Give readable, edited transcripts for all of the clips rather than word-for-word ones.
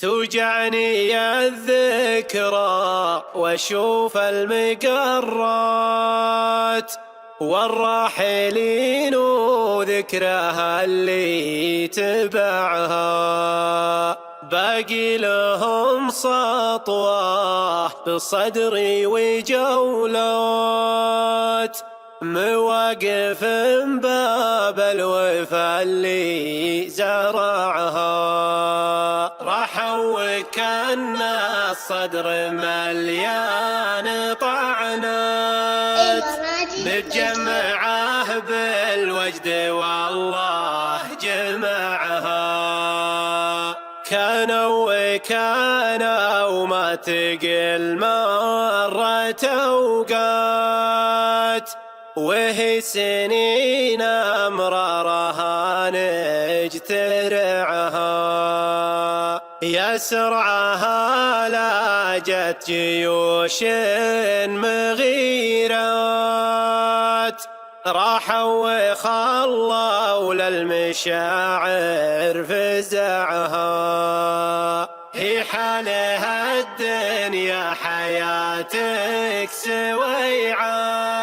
توجعني الذكرى واشوف المقرات والراحلين وذكرها اللي تبعها، باقي لهم سطوة بالصدر وجولات، مواقف باب الوفا اللي زرعها، راحوا وكان الصدر مليان طعنات، متجمعه بالوجد والله جمعها، كانوا وكانوا ما تقل مرة أوقات، وهي سنين أمرارها نجترعها، يا سرعها لاجت جيوش مغيرات، راحوا وخلوا للمشاعر فزعها، هي حالها الدنيا حياتك سويعات،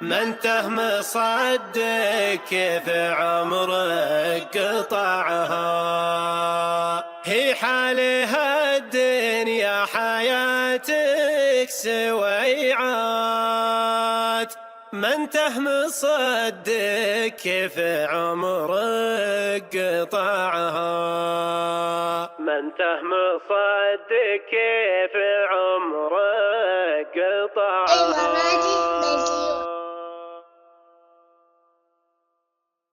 ما انته مصدق كيف عمرك قطعها، هي حالها الدنيا حياتك سويعات، ما انته مصدق كيف عمرك قطعها، ما انته مصدق